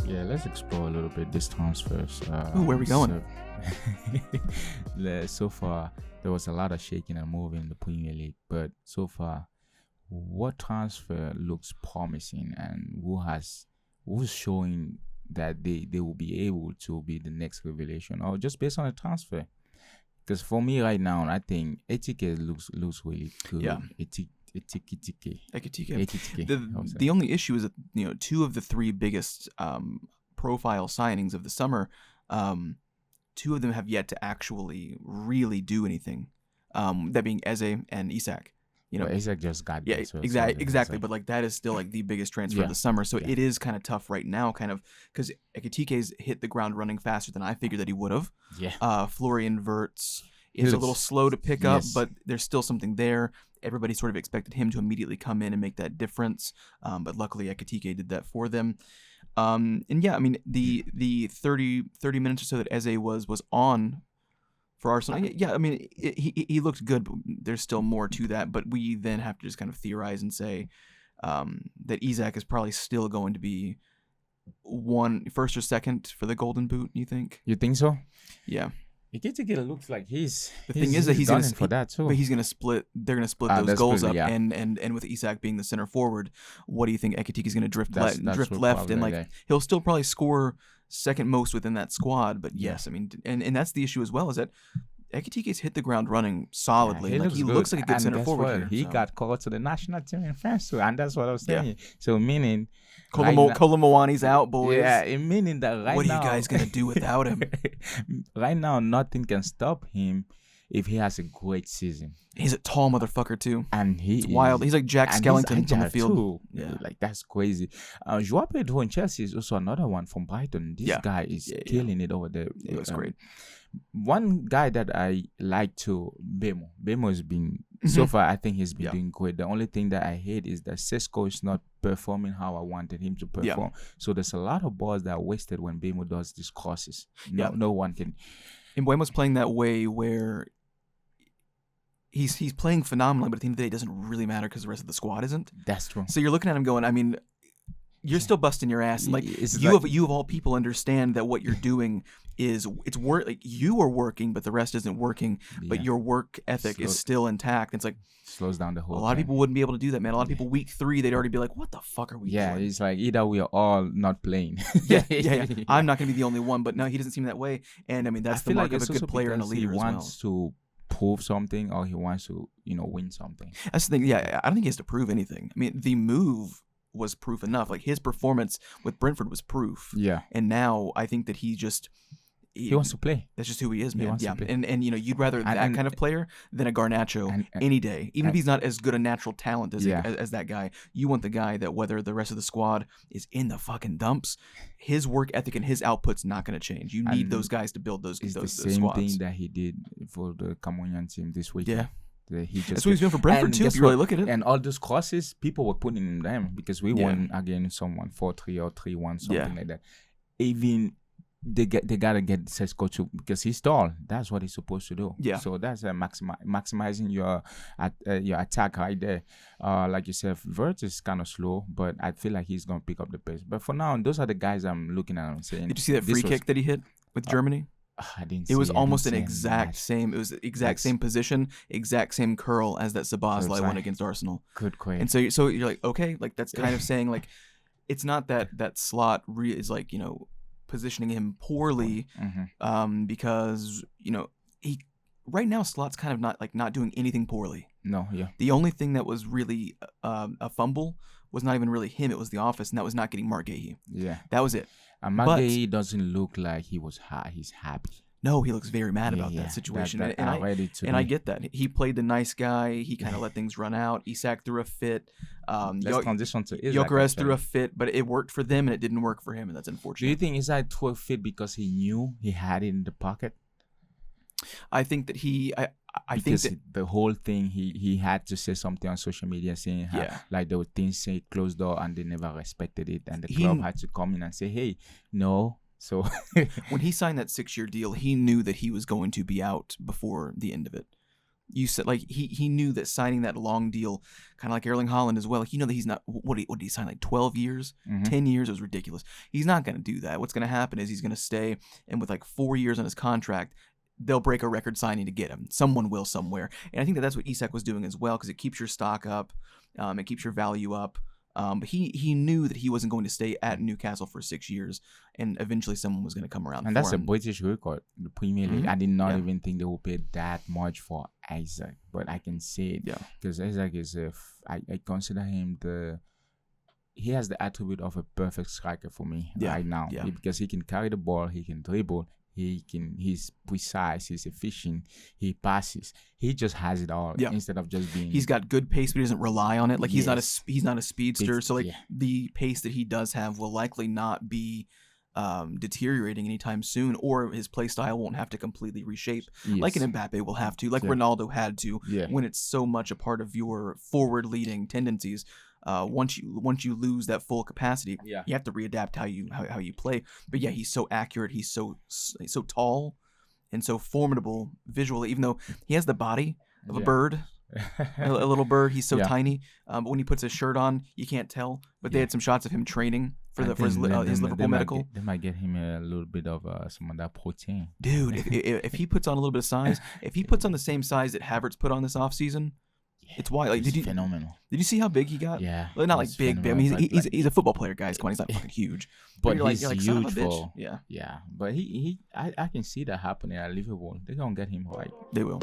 Yeah, let's explore a little bit these transfers. Where are we going? So far, there was a lot of shaking and moving in the Premier League, but so far, what transfer looks promising and who's showing that they will be able to be the next revelation, or just based on a transfer? Because for me right now, I think Etike looks really good. Yeah. Ekitike. The only issue is that two of the three biggest profile signings of the summer, two of them have yet to actually really do anything. That being Eze and Isak. Isak just got there, so exactly. But like that is still like the biggest transfer of the summer, so it is kind of tough right now, kind of because Ekitike's hit the ground running faster than I figured that he would have. Yeah. Florian Wirtz is a little slow to pick up, but there's still something there. Everybody sort of expected him to immediately come in and make that difference, but luckily Ekitike did that for them. And yeah, I mean the 30 minutes or so that Eze was on for Arsenal, yeah, I mean he looked good, but there's still more to that. But we then have to just kind of theorize and say that Isak is probably still going to be first or second for the Golden Boot. You think? You think so? Yeah. Ekitike looks like he's going to for that too. But he's going to split. They're going to split those goals up, yeah. and with Isak being the center forward, what do you think Ekitike is going to drift left, and like he'll still probably score second most within that squad. But yes, I mean, and that's the issue as well, is that Ekitike's hit the ground running solidly. Yeah, he looks like a good center forward here. He got called to the national team in France too, and that's what I was saying. Yeah. So meaning Kolomowani's out, boys. Yeah, meaning that what are you guys gonna do without him? Right now, nothing can stop him if he has a great season. He's a tall motherfucker too, and it's wild. He's like Jack Skellington on the field. Too. Yeah, like that's crazy. Joao Pedro in Chelsea is also another one from Brighton. This guy is killing it over there. It was great. One guy that I like too, Bemo. Bemo has been so far. I think he's been doing great. The only thing that I hate is that Sesko is not performing how I wanted him to perform. So there's a lot of balls that are wasted when Bemo does these crosses. No one can. And Buemo's playing that way where he's playing phenomenally, but at the end of the day, it doesn't really matter because the rest of the squad isn't. That's true. So you're looking at him going, I mean, you're still busting your ass. And like you of all people understand that what you're doing is it's work. Like you are working, but the rest isn't working. Yeah. But your work ethic is still intact. It's like slows down the whole. A lot of people wouldn't be able to do that, man. A lot of people week 3, they'd already be like, "What the fuck are we doing?" Yeah, it's like either we are all not playing. yeah. I'm not gonna be the only one, but no, he doesn't seem that way. And I mean, that's the mark of a good player and a leader as well. He wants to prove something, or he wants to, win something. That's the thing. Yeah, I don't think he has to prove anything. I mean, the move was proof enough. Like his performance with Brentford was proof. Yeah. And now I think that he wants to play. That's just who he is, man. And you'd rather that kind of player than a Garnacho any day. Even if he's not as good a natural talent as that guy. You want the guy that whether the rest of the squad is in the fucking dumps, his work ethic and his output's not going to change. You need those guys to build those squads. It's the same thing that he did for the Cameroonian team this week. Yeah. That's what he's doing for Brentford too. If you really look at it, and all those crosses, people were putting in them because we won against someone 4-3 or 3-1, something like that. Even they gotta get Sesko to, because he's tall. That's what he's supposed to do. Yeah. So that's maximizing your attack right there. Like you said, Wirtz is kind of slow, but I feel like he's gonna pick up the pace. But for now, those are the guys I'm looking at and saying. Did you see that free kick that he hit with Germany? I didn't. It was almost an exact same. It was the exact same position, exact same curl as that Sabazlai one against Arsenal. Good queen. And so you're like, okay, like that's kind of saying like, it's not that Slot is like positioning him poorly, because he right now Slot's kind of not doing anything poorly. No, yeah. The only thing that was really a fumble was not even really him. It was the office, and that was not getting Mark Gahey. Yeah, that was it. And Mark Gahey doesn't look like he's happy. No, he looks very mad about that situation. I get that. He played the nice guy. He kind of let things run out. Isak threw a fit. Let's transition to Isak. Gyökeres threw a fit, but it worked for them and it didn't work for him, and that's unfortunate. Do you think Isak threw a fit because he knew he had it in the pocket? I think that I think that the whole thing, he had to say something on social media saying like there were things say closed door and they never respected it, and the club had to come in and say, hey, no. So when he signed that 6-year deal, he knew that he was going to be out before the end of it. You said like he knew that signing that long deal, kind of like Erling Haaland as well. Like, you know that he's not. What did he sign, like 12 years, 10 years? It was ridiculous. He's not going to do that. What's going to happen is he's going to stay, and with like 4 years on his contract, they'll break a record signing to get him. Someone will somewhere, and I think that that's what Isak was doing as well, because it keeps your stock up, it keeps your value up. But he knew that he wasn't going to stay at Newcastle for 6 years, and eventually someone was going to come around. And for that's him. a British record, the Premier League. I did not Yeah. even think they would pay that much for Isak, but I can say it because Isak is I consider him he has the attribute of a perfect striker for me right now. Yeah. Because he can carry the ball, he can dribble, he's precise, he's efficient, he passes. He just has it all instead of just being. He's got good pace, but he doesn't rely on it. Like he's not a speedster, so like the pace that he does have will likely not be deteriorating anytime soon, or his play style won't have to completely reshape like an Mbappe will have to, like Ronaldo had to, when it's so much a part of your forward-leading tendencies. Once you lose that full capacity, you have to readapt how you play. But yeah, he's so accurate. He's so tall and so formidable visually. Even though he has the body of a bird, a little bird, he's so tiny. But when he puts his shirt on, you can't tell. But they had some shots of him training for his Liverpool medical. They might get him a little bit of some of that protein. Dude, if he puts on a little bit of size, if he puts on the same size that Havertz put on this offseason, it's wild. Like, phenomenal. Did you see how big he got? Yeah. Well, not like big. I mean, he's a football player, guys. Come on, he's not fucking huge. But you're he's like, huge son of a bitch. for. Yeah. Yeah. But I can see that happening at Liverpool. They're gonna get him right. They will.